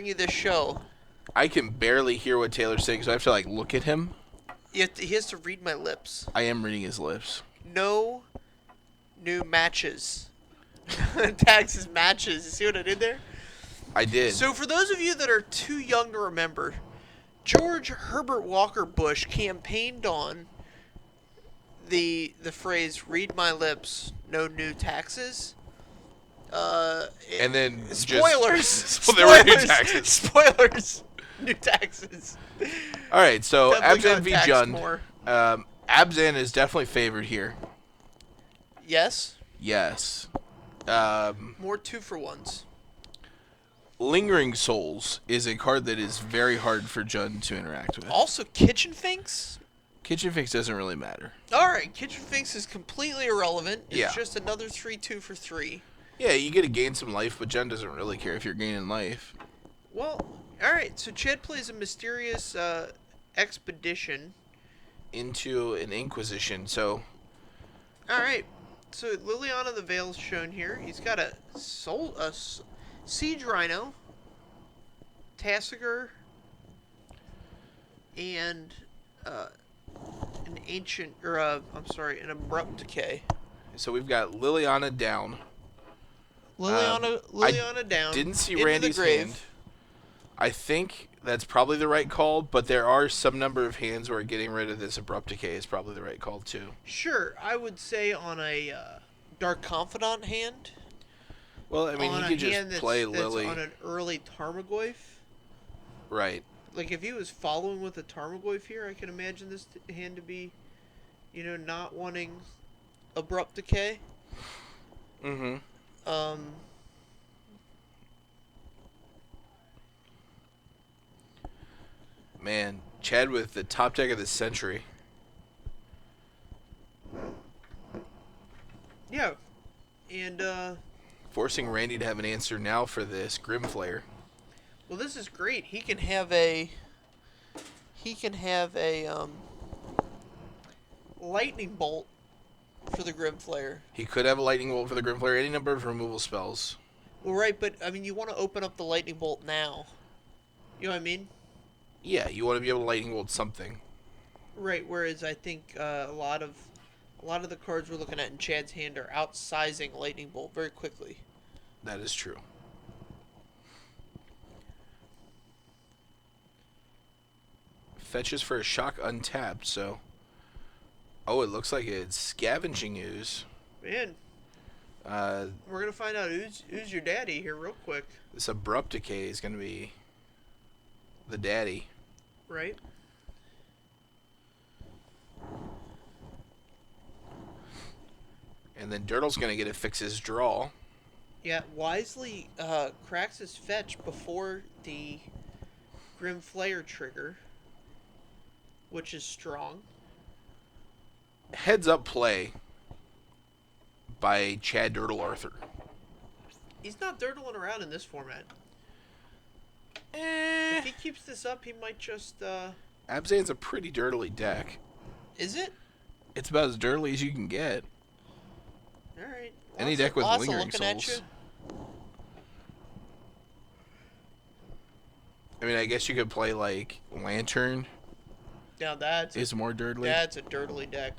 bring you this show. I can barely hear what Taylor's saying, so I have to like look at him. He has to read my lips. I am reading his lips. No new matches. Tags his matches. You see what I did there? I did. So for those of you that are too young to remember, George Herbert Walker Bush campaigned on the phrase "read my lips, no new taxes." And then spoilers. So there were new taxes. Spoilers. New taxes. All right, so Definitely Abzan got v. taxed Jund. more. Abzan is definitely favored here. Yes. Yes. More 2-for-1s. Lingering Souls is a card that is very hard for Jund to interact with. Also, Kitchen Finks. Kitchen Finks doesn't really matter. All right, Kitchen Finks is completely irrelevant. It's Yeah. just another 3/2 for 3. Yeah, you get to gain some life, but Jund doesn't really care if you're gaining life. Well, all right. So Chad plays a mysterious expedition Into an Inquisition, so All right. So Liliana the Veil's shown here. He's got a Siege Rhino, Tassiger, and an ancient, or an Abrupt Decay. so we've got Liliana down. Liliana down. Didn't see into Randy's the grave. hand. I think that's probably the right call, but there are some number of hands where getting rid of this Abrupt Decay is probably the right call too. Sure, I would say on a Dark Confidant hand. Well, I mean, on he a could hand just play Lily. on an early Tarmogoyf. Right. Like, if he was following with a Tarmogoyf here, I can imagine this hand to be, not wanting Abrupt Decay. Mm-hmm. Man, Chad with the top deck of the century. Yeah. And, Forcing Randy to have an answer now for this Grimflayer. well, this is great. He can have a Lightning Bolt for the Grimflayer. He could have a Lightning Bolt for the Grimflayer, any number of removal spells. Well, right, but, I mean, you want to open up the Lightning Bolt now. You know what I mean? Yeah, you want to be able to Lightning Bolt something. Right, whereas I think a lot of the cards we're looking at in Chad's hand are outsizing Lightning Bolt very quickly. That is true. Fetches for a shock untapped, so... Oh, it looks like it's Scavenging Ooze. Man, we're going to find out who's your daddy here real quick. This Abrupt Decay is going to be the daddy. Right? And then Durdle's going to get to fix his draw. Yeah, wisely cracks his fetch before the Grim Flayer trigger, which is strong. Heads up play by Chad Durdle Arthur. He's not durdling around in this format. If he keeps this up, he might just... Abzan's a pretty dirtly deck. Is it? It's about as dirtly as you can get. Alright. Any deck with Lots of Lingering looking at Souls. you. I mean, I guess you could play, like, Lantern Now that's is more dirtly. that's a dirtly deck.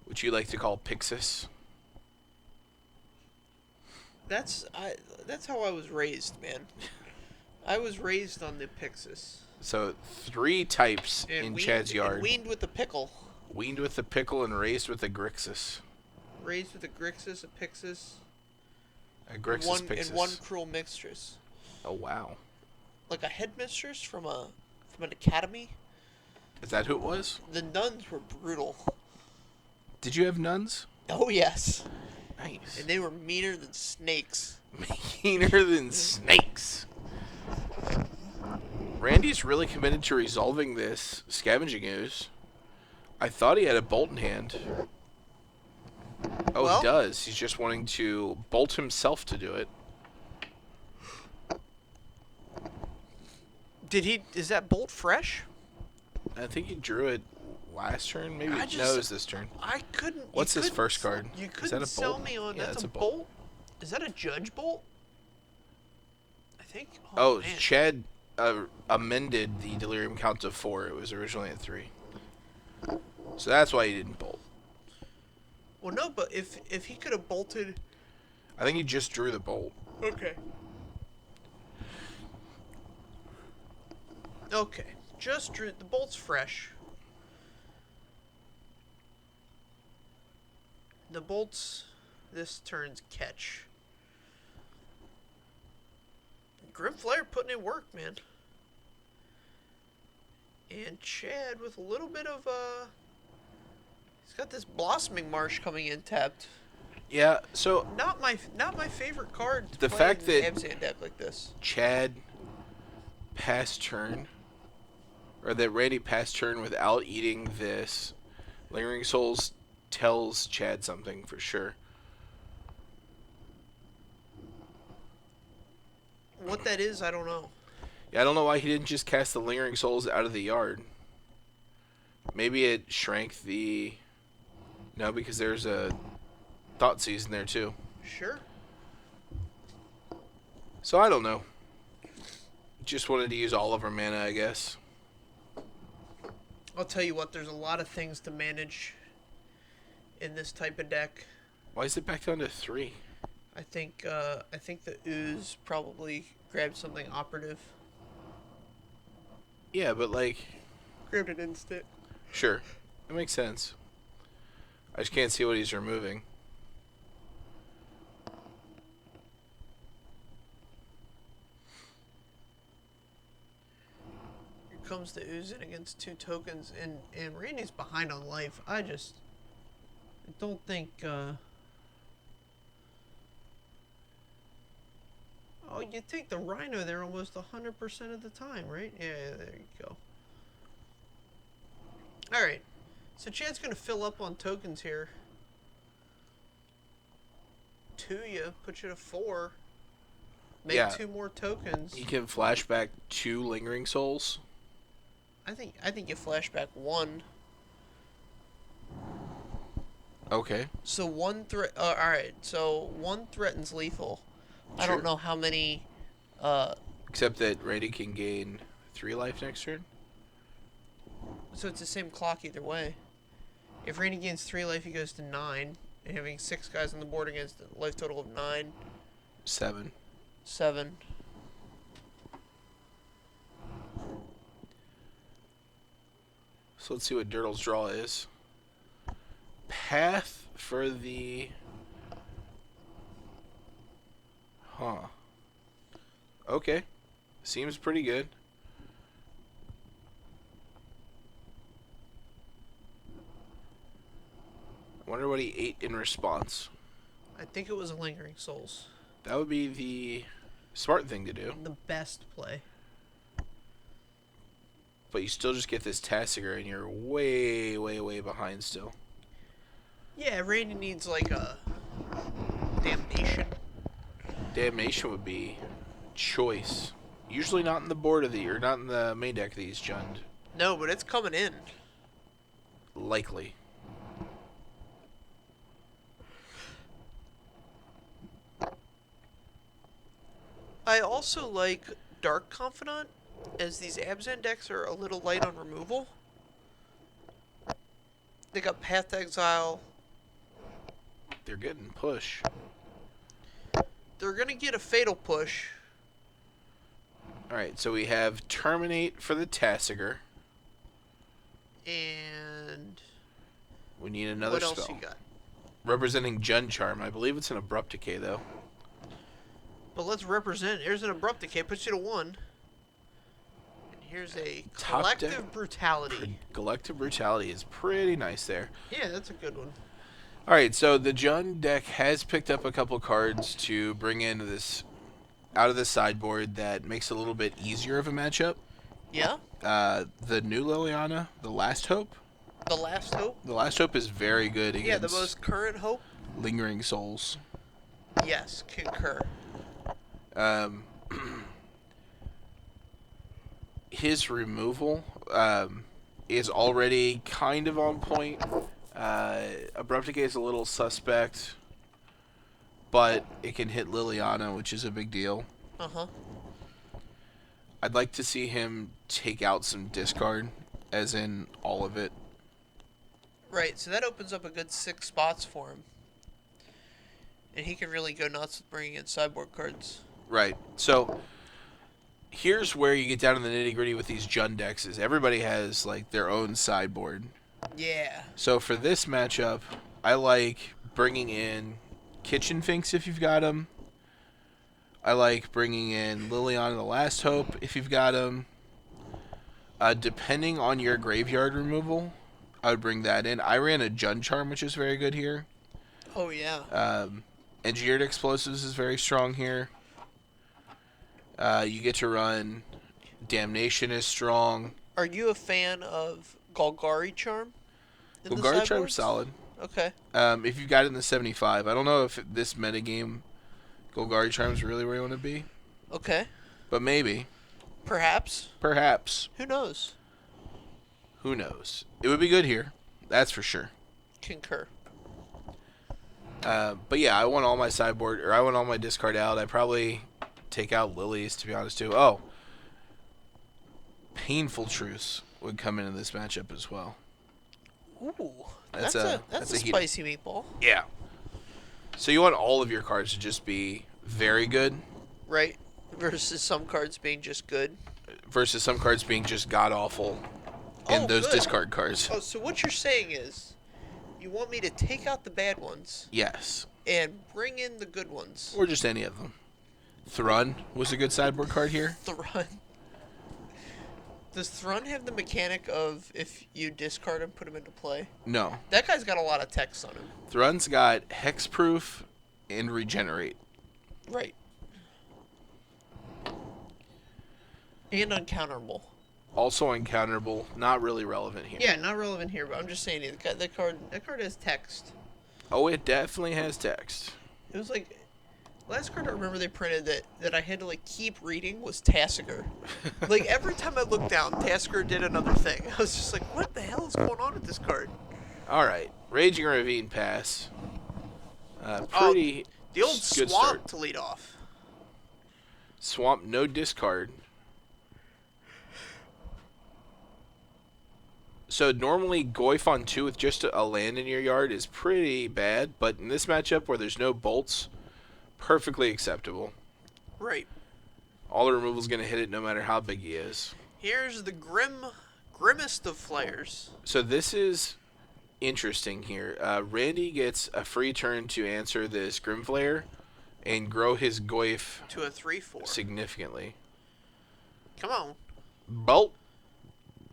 Which you like to call Pixis. That's how I was raised, man. I was raised on the Pixis. So, 3 types And in weaned- Chad's yard. and weaned with the pickle. Weaned with the pickle and raised with the Grixis. Raised with a Grixis, a Pixis, A Grixis Pixis. and one cruel mistress. Oh, wow. Like a headmistress from an academy. Is that who it was? The nuns were brutal. Did you have nuns? Oh yes. Nice. And they were meaner than snakes. Meaner than snakes. Randy's really committed to resolving this Scavenging Ooze. I thought he had a bolt in hand. Oh, Well, he does. He's just wanting to bolt himself to do it. Is that bolt fresh? I think he drew it last turn. Maybe I no, just- it was this turn. I couldn't. What's you his couldn't first s- card? You Is couldn't that a sell bolt? me on Yeah, that's it's a a bolt. bolt. Is that a judge bolt? I think. Oh, Man. Chad amended the delirium count to 4. It was originally at 3. So that's why he didn't bolt. Well, no, but if he could have bolted. I think he just drew the bolt. Okay. Okay. Just drew the bolt's fresh. The bolt's this turn's catch. Grim Flare putting in work, man. And Chad with a little bit of he's got this Blossoming Marsh coming in tapped. Yeah, so Not my favorite card to The play fact in that- Abzan deck like this. Chad passed turn, or that Randy passed turn without eating this Lingering Souls tells Chad something for sure. What that is, I don't know. Yeah, I don't know why he didn't just cast the Lingering Souls out of the yard. Maybe it shrank the... No, because there's a Thought Season there too. Sure. So I don't know. Just wanted to use all of our mana, I guess. I'll tell you what, there's a lot of things to manage in this type of deck. Why is it back down to 3? I think the Ooze probably grabbed something operative. Yeah, but like... Grabbed an instant. Sure. It makes sense. I just can't see what he's removing. Here comes the Ooze in against 2 tokens, and Randy's behind on life. I don't think, Oh, you take the Rhino there almost 100% of the time, right? Yeah, there you go. Alright. So Chad's going to fill up on tokens here. 2 you, put you to 4. Make Yeah. 2 more tokens. He can flashback 2 Lingering Souls. I think you flashback 1. Okay. So 1 threat. Alright, so 1 threatens lethal. I Sure. don't know how many. Except that Randy can gain 3 life next turn. So it's the same clock either way. If Randy gains 3 life, he goes to 9. And having 6 guys on the board against a life total of 9. 7. 7. So let's see what Durdle's draw is. Path for the... Huh. Okay. Seems pretty good. I wonder what he ate in response. I think it was a Lingering Souls. That would be the smart thing to do. The best play. But you still just get this Tassiger and you're way, way, way behind still. Yeah, Randy needs like a Damnation. Damnation would be choice. Usually not in the board of the, or not in the main deck of these, Jund. No, but it's coming in. Likely. I also like Dark Confidant, as these Abzan decks are a little light on removal. They got Path to Exile. They're getting push. They're gonna get a Fatal Push. Alright, so we have Terminate for the Tassiger. And We need another what else spell. you got? Representing Jund Charm. I believe it's an Abrupt Decay, though. But let's represent. Here's an Abrupt Decay, puts you to 1. And here's a Top Collective deck Brutality. Collective Brutality is pretty nice there. Yeah, that's a good one. Alright, so the Jund deck has picked up a couple cards to bring into this, out of the sideboard, that makes it a little bit easier of a matchup. Yeah? The new Liliana, the Last Hope. The Last Hope? The Last Hope is very good against Yeah, the most current hope? Lingering Souls. Yes, concur. His removal is already kind of on point. Abrupt Decay is a little suspect, but it can hit Liliana, which is a big deal. Uh-huh. I'd like to see him take out some discard, as in all of it. Right, so that opens up a good 6 spots for him. And he can really go nuts with bringing in sideboard cards. Right. So here's where you get down to the nitty gritty with these Jund decks. Is everybody has like their own sideboard. Yeah. So for this matchup, I like bringing in Kitchen Finks if you've got them. I like bringing in Liliana the Last Hope if you've got them. Depending on your graveyard removal, I would bring that in. I ran a Jund Charm, which is very good here. Oh, yeah. Engineered Explosives is very strong here. You get to run Damnation is strong. Are you a fan of Golgari Charm? Golgari Charm's solid. Okay. If you've got it in the 75, I don't know if this metagame Golgari Charm's really where you want to be. Okay. But maybe. Perhaps. Perhaps. Who knows? Who knows? It would be good here. That's for sure. Concur. But yeah, I want all my sideboard, or I want all my discard out. I probably take out Lilies, to be honest, too. Oh. Painful Truce would come into this matchup as well. Ooh. That's a a spicy meatball. Yeah. So you want all of your cards to just be very good. Right. Versus some cards being just good. Versus some cards being just god-awful. And those good. discard cards. Oh, so what you're saying is you want me to take out the bad ones. Yes. And bring in the good ones. Or just any of them. Thrun was a good sideboard card here. Thrun. Does Thrun have the mechanic of if you discard him, put him into play? No. That guy's got a lot of text on him. Thrun's got Hexproof and Regenerate. Right. And uncounterable. Also uncounterable. Not really relevant here. Yeah, not relevant here, but I'm just saying that card has text. Oh, it definitely has text. It was like last card I remember they printed that I had to like keep reading was Tassiger. Like every time I looked down, Tassiger did another thing. I was just like, what the hell is going on with this card? All right, Raging Ravine pass. Pretty the old good swamp start. to lead off. Swamp, no discard. So normally Goyf on 2 with just a land in your yard is pretty bad, but in this matchup where there's no bolts, perfectly acceptable. Right. All the removal's going to hit it no matter how big he is. Here's the grimmest of flares. So this is interesting here. Randy gets a free turn to answer this Grimflare and grow his Goyf to a 3/4 significantly. Come on. Bolt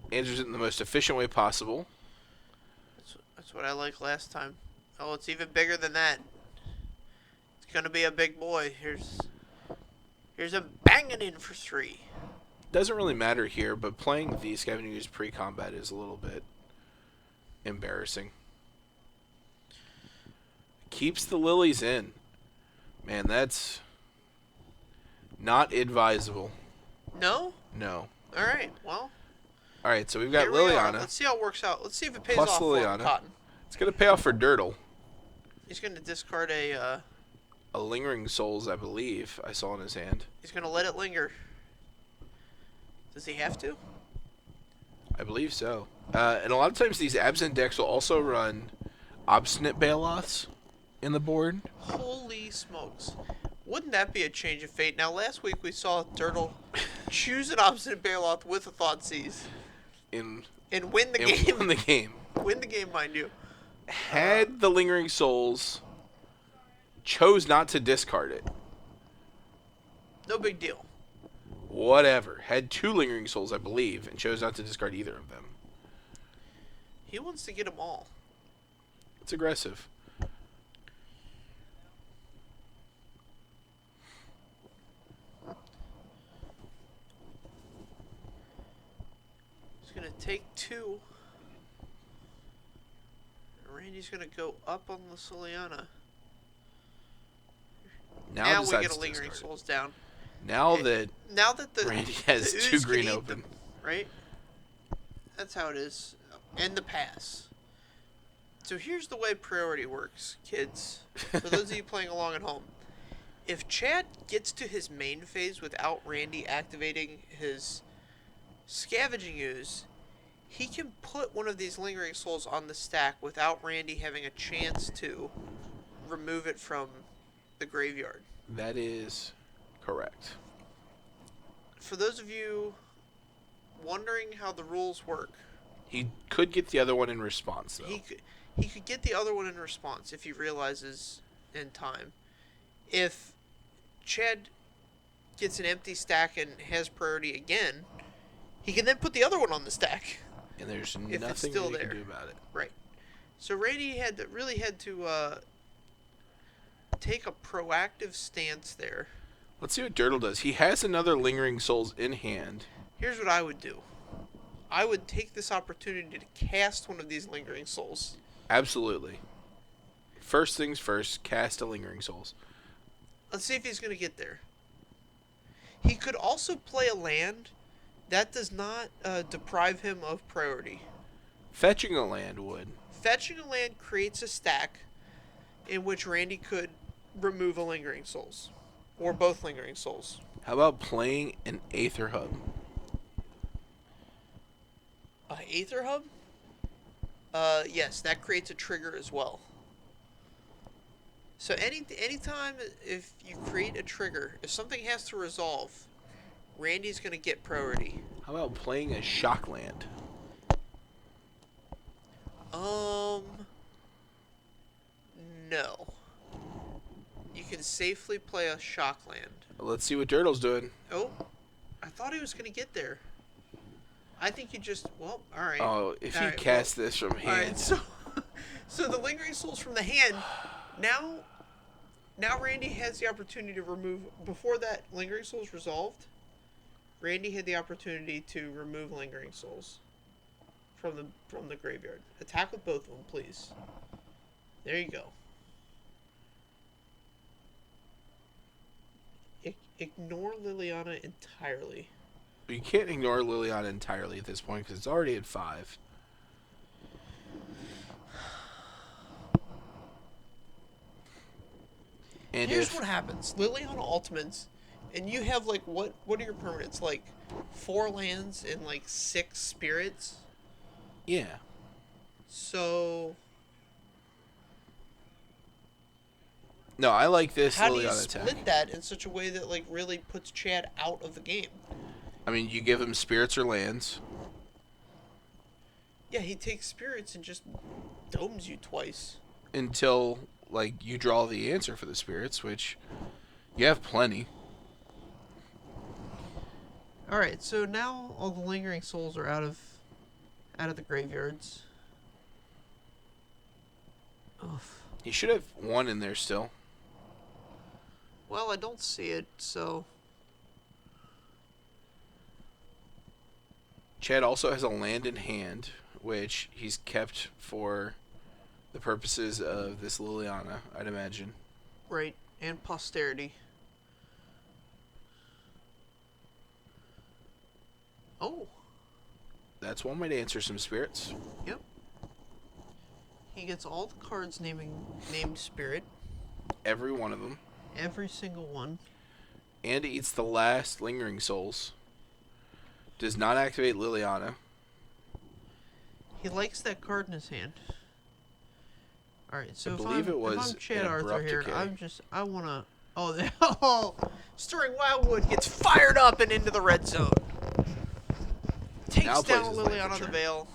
answers it in the most efficient way possible. That's what I liked last time. Oh, it's even bigger than that. It's gonna be a big boy. Here's a banging in for 3. Doesn't really matter here, but playing the Scavengers pre-combat is a little bit embarrassing. Keeps the Lilies in. Man, that's not advisable. No? No. All right. Well. All right, so we've got Here we are. Liliana. Let's see how it works out. Let's see if it pays Plus off for Liliana. Cotton. It's going to pay off for Durdle. He's going to discard a Lingering Souls, I believe, I saw in his hand. He's going to let it linger. Does he have to? I believe so. And a lot of times these Abzan decks will also run Obstinate Bailoffs in the board. Holy smokes. Wouldn't that be a change of fate? Now, last week we saw Durdle choose an Obstinate Bailoff with a Thoughtseize. And win the game. Win the game. Win the game, mind you. Had the Lingering Souls, chose not to discard it. No big deal. Whatever. Had 2 Lingering Souls, I believe, and chose not to discard either of them. He wants to get them all. It's aggressive. He's going to take 2. Randy's going to go up on the Liliana. Now we get a Lingering Souls down. Now that the Randy has the 2 ooze green can eat open. them, right? That's how it is. And the pass. So here's the way priority works, kids. For those of you playing along at home. If Chad gets to his main phase without Randy activating his scavenging ooze, he can put one of these lingering souls on the stack without Randy having a chance to remove it from the graveyard. That is correct. For those of you wondering how the rules work, He could get the other one in response, though. he could get the other one in response if he realizes in time. If Chad gets an empty stack and has priority again, he can then put the other one on the stack. And there's if nothing it's still you there. can do about it. Right. So Randy really had to take a proactive stance there. Let's see what Durdle does. He has another Lingering Souls in hand. Here's what I would do. I would take this opportunity to cast one of these Lingering Souls. Absolutely. First things first, cast a Lingering Souls. Let's see if he's going to get there. He could also play a land. That does not deprive him of priority. Fetching a land would. Fetching a land creates a stack in which Randy could remove a Lingering Souls. Or both Lingering Souls. How about playing an Aether Hub? Aether Hub? Yes, that creates a trigger as well. So anytime if you create a trigger, if something has to resolve, Randy's going to get priority. How about playing a Shock Land? No. You can safely play a Shock Land. Let's see what Durdle's doing. Oh, I thought he was going to get there. I think you just, well, alright. Oh, if he Alright, casts this from hand. Alright, so the Lingering Souls from the hand, now Randy has the opportunity to remove, before that Lingering Souls resolved, Randy had the opportunity to remove Lingering Souls from the graveyard. Attack with both of them, please. There you go. Ignore Liliana entirely. You can't ignore Liliana entirely at this point because it's already at 5. And Here's what happens. Liliana ultimates, and you have, like, what are your permanents? Like, 4 lands and, like, 6 spirits? Yeah. So... No, I like this how do you Liliana split attack. that in such a way that, like, really puts Chad out of the game? I mean, you give him spirits or lands. Yeah, he takes spirits and just domes you twice. Until, like, you draw the answer for the spirits, which you have plenty. Alright, so now all the Lingering Souls are out of the graveyards. Oof. He should have 1 in there still. Well, I don't see it, so... Chad also has a land in hand, which he's kept for the purposes of this Liliana, I'd imagine. Right, and posterity. Oh, That's one way to answer some spirits. yep. He gets all the cards named Spirit, Every one of them. every single one. And he eats the last Lingering Souls. Does not activate Liliana. He likes that card in his hand. Alright, so if believe it was I'm Chad an Arthur abrupt here, decay. I wanna... Oh, Stirring Wildwood gets fired up and into the red zone. Takes Now plays down his land for Liliana the turn. Veil.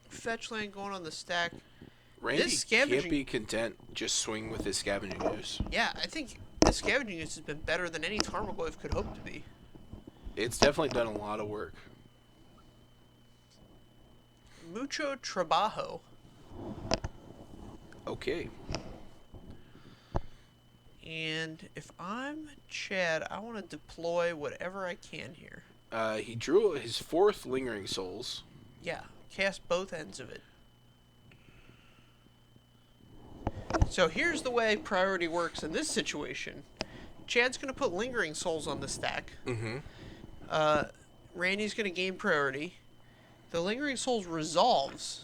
Fetch land going on the stack. Randy This scavenging- can't be content just swing with his scavenging ooze. Yeah, I think the scavenging use has been better than any Tarmogoyf could hope to be. It's definitely done a lot of work. Mucho trabajo. Okay. And if I'm Chad, I want to deploy whatever I can here. He drew his 4th Lingering Souls. Yeah, cast both ends of it. So here's the way priority works in this situation. Chad's going to put Lingering Souls on the stack. Mm-hmm. Randy's going to gain priority. The Lingering Souls resolves.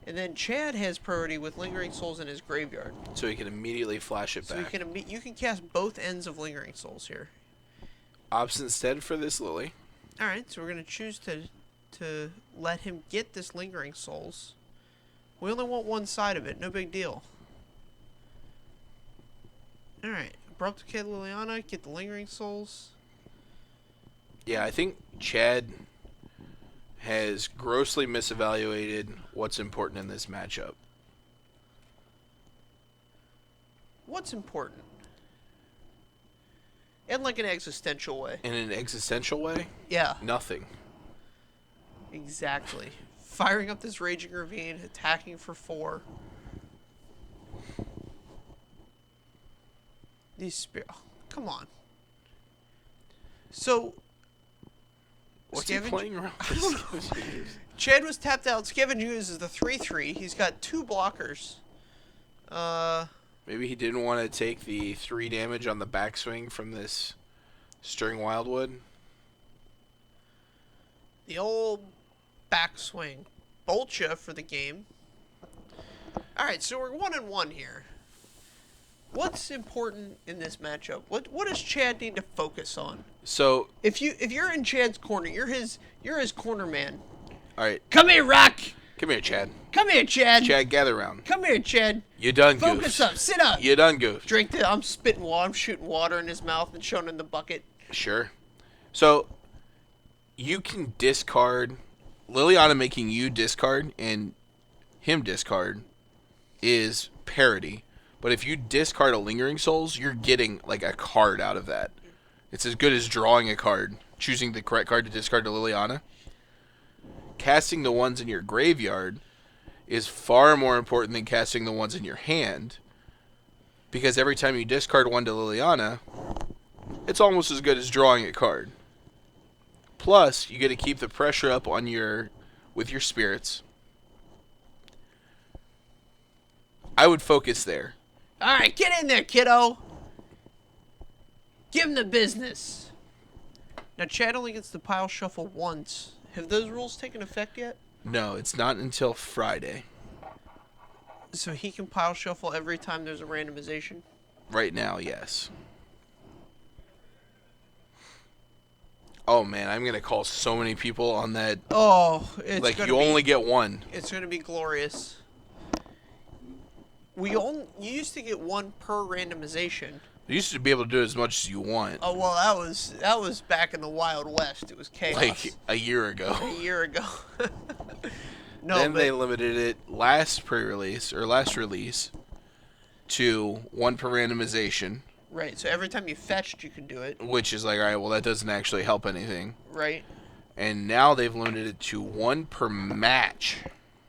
And then Chad has priority with Lingering Souls in his graveyard. So he can immediately flash it So back. you can cast both ends of Lingering Souls here. Ops instead for this Lily. Alright, so we're going to choose to let him get this Lingering Souls. We only want one side of it, no big deal. Alright, Abrupt Decay Liliana, get the Lingering Souls. Yeah, I think Chad has grossly misevaluated what's important in this matchup. What's important? In like an existential way. In an existential way? Yeah, Nothing. exactly. Firing up this Raging Ravine, attacking for 4. These oh, come on. So What's he playing around with? Chad was tapped out. Scavenge uses the 3/3. He's got 2 blockers. Maybe he didn't want to take the 3 damage on the backswing from this Stirring Wildwood. The old backswing. Bolcha for the game. Alright, so we're 1-1 here. What's important in this matchup? What does Chad need to focus on? So, If you're in Chad's corner, you're his corner man. all right, Come here, Rock. come here, Chad. Come here, Chad. Chad, gather round. Come here, Chad. You done Focus goofed. up. Sit up. You done goofed. Drink the. I'm spitting water. I'm shooting water in his mouth and showing in the bucket. Sure. So, you can discard. Liliana making you discard and him discard is parity. But if you discard a Lingering Souls, you're getting like a card out of that. It's as good as drawing a card, choosing the correct card to discard to Liliana. Casting the ones in your graveyard is far more important than casting the ones in your hand, because every time you discard one to Liliana, it's almost as good as drawing a card. Plus, you get to keep the pressure up on with your spirits. I would focus there. All right, get in there, kiddo. Give him the business. Now, Chad only gets the pile shuffle once. Have those rules taken effect yet? No, it's not until Friday. So he can pile shuffle every time there's a randomization? Right now, yes. Oh man, I'm gonna call so many people on that. Oh, it's Like gonna you be, only get one. It's gonna be glorious. You used to get one per randomization. You used to be able to do as much as you want. Oh well, that was back in the Wild West. It was chaos. Like a year ago. A year ago. No, Then but they limited it last release to one per randomization, right. So every time you fetched, you could do it. which is like, all right, well that doesn't actually help anything. Right. And now they've limited it to one per match.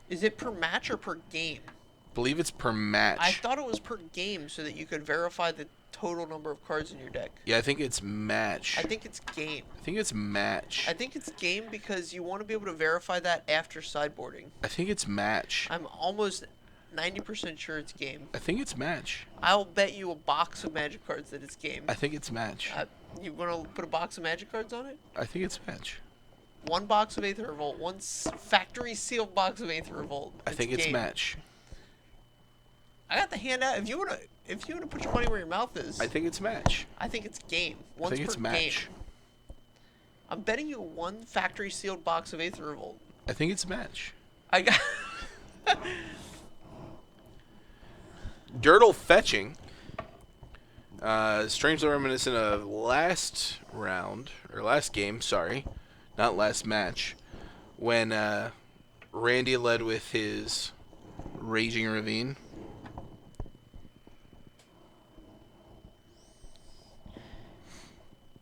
Is it per match or per game? I believe it's per match. I thought it was per game, so that you could verify the total number of cards in your deck. Yeah, I think it's match. I think it's game. I think it's match. I think it's game because you want to be able to verify that after sideboarding. I think it's match. I'm almost 90% sure it's game. I think it's match. I'll bet you a box of Magic cards that it's game. I think it's match. You want to put a box of Magic cards on it? I think it's match. One box of Aether Revolt, one factory sealed box of Aether Revolt. I think it's game. match. I got the hand out. If you wanna put your money where your mouth is, I think it's match. I think it's game. I Once think per it's match. game. I'm betting you one factory sealed box of Aether Revolt. I think it's match. I got. Durdle fetching. Strangely reminiscent of last game, sorry. Not last match. When Randy led with his Raging Ravine.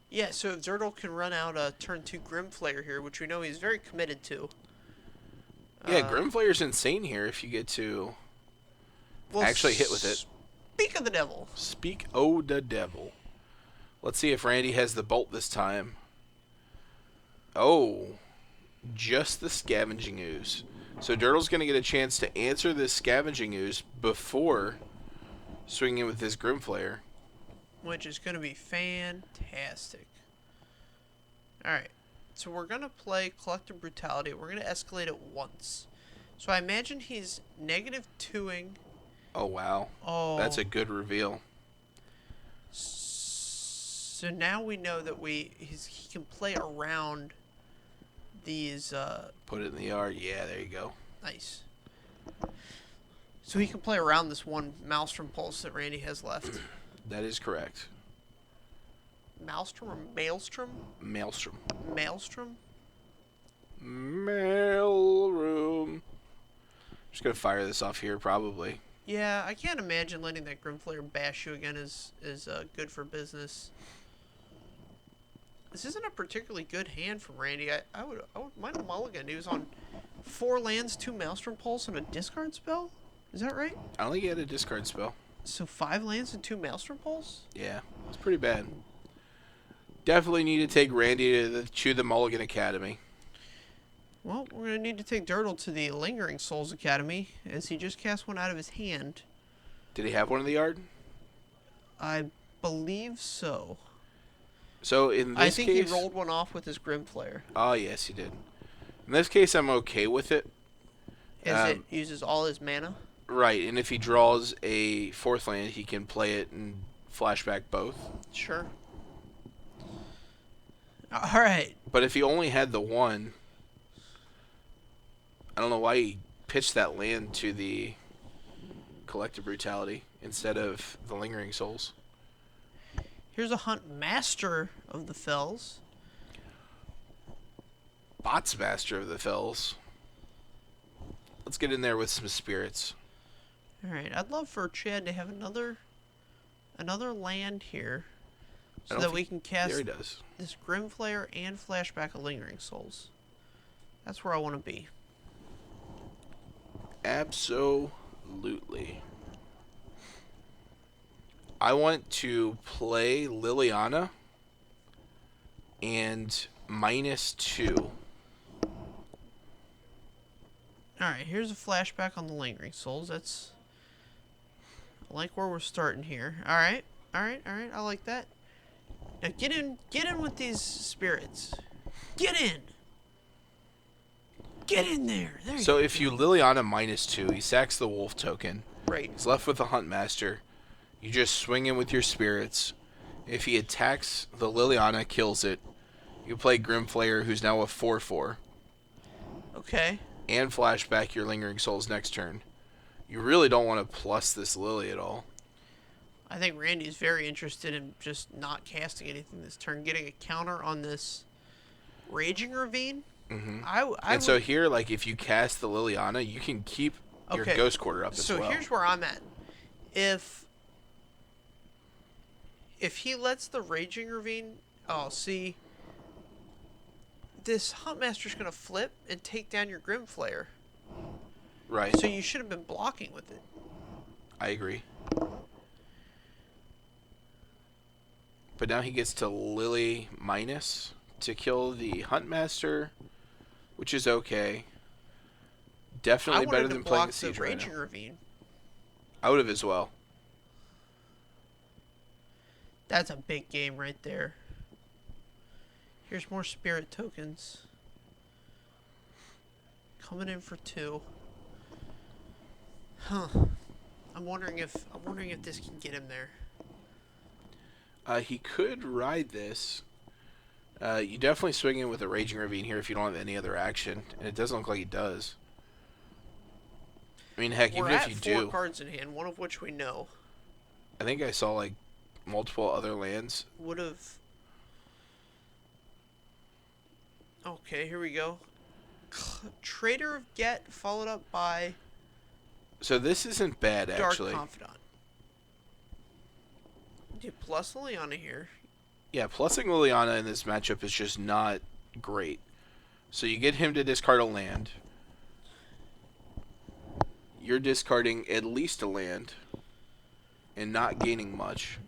Yeah, so if Durdle can run out a turn 2 Grimflayer here, which we know he's very committed to. Yeah, Grimflayer's insane here if you get to actually hit with it. Speak of the devil. Speak o' the devil. Let's see if Randy has the bolt this time. Oh, just the Scavenging Ooze. So Durdle's going to get a chance to answer this Scavenging Ooze before swinging with this Grimflayer. Which is going to be fantastic. Alright. So we're going to play Collective Brutality. We're going to escalate it once. So I imagine he's negative 2ing. Oh, wow. Oh. That's a good reveal. So now we know that he can play around these... Put it in the yard. Yeah, there you go. Nice. So he can play around this one Maelstrom Pulse that Randy has left. That is correct. Maelstrom or Maelstrom? Maelstrom. Maelstrom? Mailroom. Just going to fire this off here, probably. Yeah, I can't imagine letting that Grimflayer bash you again is good for business. This isn't a particularly good hand from Randy. I would mind a mulligan. He was on 4 lands, 2 Maelstrom Pulse, and a discard spell? Is that right? I don't think he had a discard spell. So 5 lands and 2 Maelstrom Pulse? Yeah, it's pretty bad. Definitely need to take Randy to the Mulligan Academy. Well, we're going to need to take Durdle to the Lingering Souls Academy, as he just cast one out of his hand. Did he have one in the yard? I believe so. So in this case... I think he rolled one off with his Grimflayer. Oh, yes, he did. In this case, I'm okay with it. As it uses all his mana? Right, and if he draws a 4th land, he can play it and flashback both. Sure. Alright. But if he only had the one, I don't know why he pitched that land to the Collective Brutality instead of the Lingering Souls. Here's a Hunt Master of the Fells. Bots Master of the Fells. Let's get in there with some spirits. Alright, I'd love for Chad to have another land here, so that we can cast this Grimflayer and flashback a Lingering Souls. That's where I want to be. Absolutely. I want to play Liliana and -2. Alright, here's a flashback on the Lingering Souls. I like where we're starting here. Alright, I like that. Now get in with these spirits. Get in! Get in there! There So you if you Liliana -2, he sacks the wolf token. Right. He's left with the Hunt Master. You just swing in with your spirits. If he attacks the Liliana, kills it, you play Grimflayer, who's now a 4/4. Okay. And flashback your Lingering Souls next turn. You really don't want to plus this Lily at all. I think Randy's very interested in just not casting anything this turn, getting a counter on this Raging Ravine. Mm-hmm. So here, like, if you cast the Liliana, you can keep your Ghost Quarter up as well. So here's where I'm at. If he lets the Raging Ravine... Oh, see... This Huntmaster's going to flip and take down your Grimflayer. Right. So you should have been blocking with it. I agree. But now he gets to Lily minus to kill the Huntmaster, which is okay. Definitely better than playing the Siege right now. Raging Ravine. I would have as well. That's a big game right there. Here's more spirit tokens. Coming in for 2. Huh. I'm wondering if this can get him there. He could ride this. You definitely swing in with a Raging Ravine here if you don't have any other action, and it doesn't look like he does. I mean, heck, even if you do... We're at 4 cards in hand, one of which we know. I think I saw, like, multiple other lands. Would have... Okay, here we go. Trader of Get, followed up by... So this isn't bad, actually. Dark Confidant. Do plus Liliana here. Yeah, plussing Liliana in this matchup is just not great. So you get him to discard a land. You're discarding at least a land and not gaining much.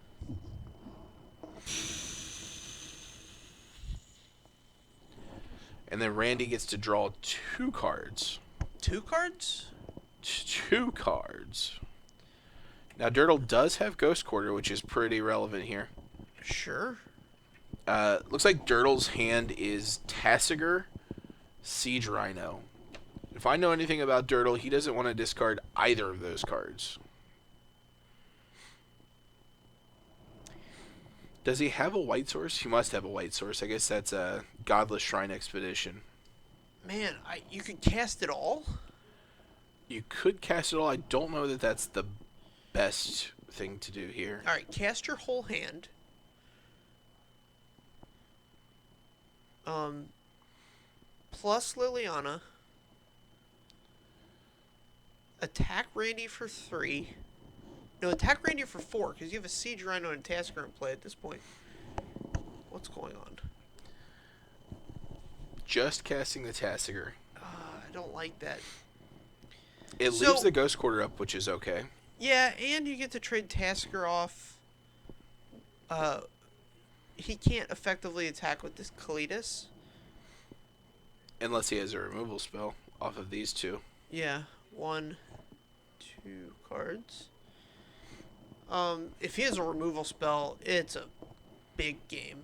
And then Randy gets to draw 2 cards. 2 cards? 2 cards. Now, Durdle does have Ghost Quarter, which is pretty relevant here. Sure. Looks like Durdle's hand is Tasigur, Siege Rhino. If I know anything about Durdle, he doesn't want to discard either of those cards. Does he have a white source? He must have a white source. I guess that's a Godless Shrine Expedition. Man, you could cast it all? You could cast it all. I don't know that that's the best thing to do here. Alright, cast your whole hand. Plus Liliana. Attack Randy for 3. No, attack Randy for 4, because you have a Siege Rhino and Tasker in play at this point. What's going on? Just casting the Tasigur. I don't like that. It leaves the Ghost Quarter up, which is okay. Yeah, and you get to trade Tasker off. He can't effectively attack with this Kalitas. Unless he has a removal spell off of these 2. Yeah, 1, 2 cards. If he has a removal spell, it's a big game.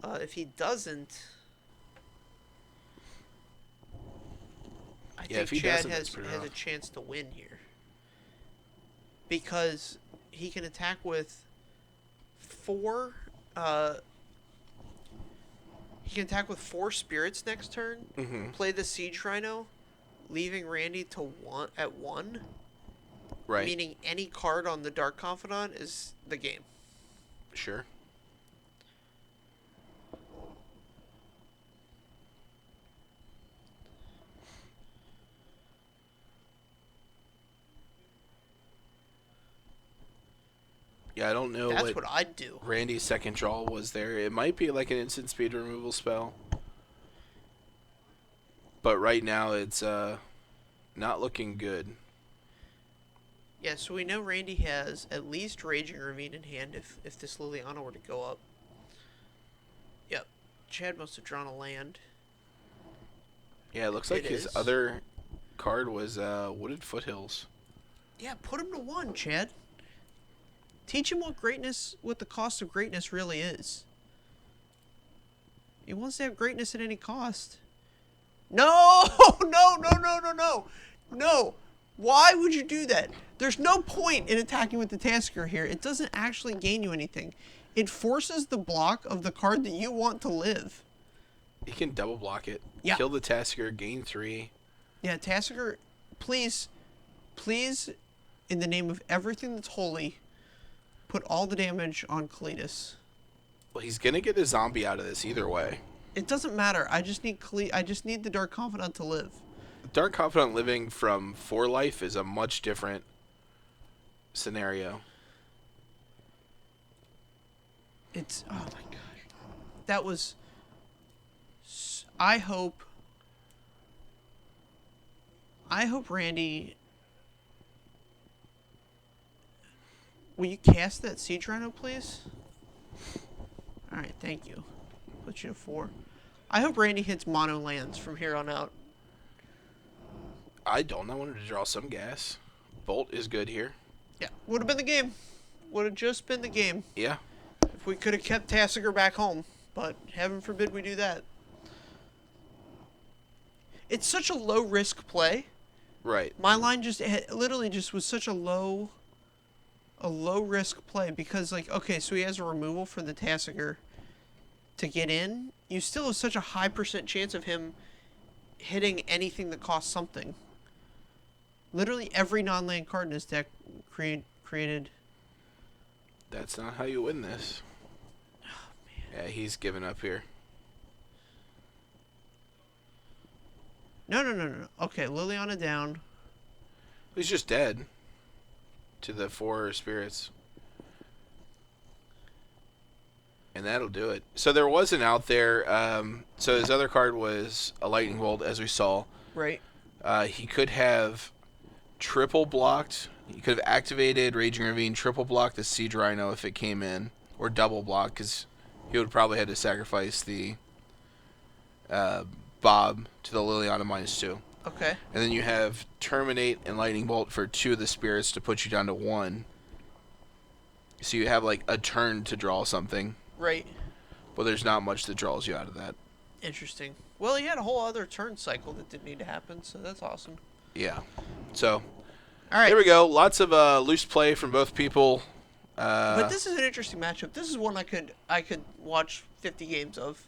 If he doesn't, I think Chad has a chance to win here. Because he can attack with 4, he can attack with 4 spirits next turn, play the Siege Rhino, leaving Randy to 1 at 1. Right. Meaning any card on the Dark Confidant is the game. Sure. Yeah, I don't know. That's what I'd do. Randy's second draw was there. It might be like an instant speed removal spell. But right now it's not looking good. Yeah, so we know Randy has at least Raging Ravine in hand if this Liliana were to go up. Yep. Chad must have drawn a land. Yeah, it looks like his other card was Wooded Foothills. Yeah, put him to 1, Chad. Teach him what the cost of greatness really is. He wants to have greatness at any cost. No! No! Why would you do that? There's no point in attacking with the Tasker here. It doesn't actually gain you anything. It forces the block of the card that you want to live. He can double block it. Yeah. Kill the Tasker, gain 3. Yeah, Tasker, please, in the name of everything that's holy, put all the damage on Kalitas. Well, he's gonna get a zombie out of this either way. It doesn't matter. I just need the Dark Confidant to live. Dark Confidant living from 4 life is a much different scenario. It's, oh my gosh. That was, I hope Randy, will you cast that Siege Rhino, please? Alright, thank you. Put you to 4. I hope Randy hits mono lands from here on out. I don't. I wanted to draw some gas. Bolt is good here. Yeah, would have been the game. Would have just been the game. Yeah. If we could have kept Tassiger back home. But heaven forbid we do that. It's such a low risk play. Right. My line literally just was such a low risk play because, like, okay, so he has a removal for the Tassiger to get in. You still have such a high % chance of him hitting anything that costs something. Literally every non-land card in his deck created. That's not how you win this. Oh, man. Yeah, he's giving up here. No. Okay, Liliana down. He's just dead to the 4 spirits. And that'll do it. So there wasn't out there. So his other card was a Lightning Bolt, as we saw. Right. He could have triple blocked. He could have activated Raging Ravine, triple blocked the Siege Rhino if it came in, or double block, because he would probably had to sacrifice the Bob to the Liliana -2. Okay. And then you have Terminate and Lightning Bolt for 2 of the spirits to put you down to 1. So you have like a turn to draw something. Right. But there's not much that draws you out of that. Interesting. Well, he had a whole other turn cycle that didn't need to happen, so that's awesome. Yeah. So, all right. There we go. Lots of loose play from both people. But this is an interesting matchup. This is one I could watch 50 games of.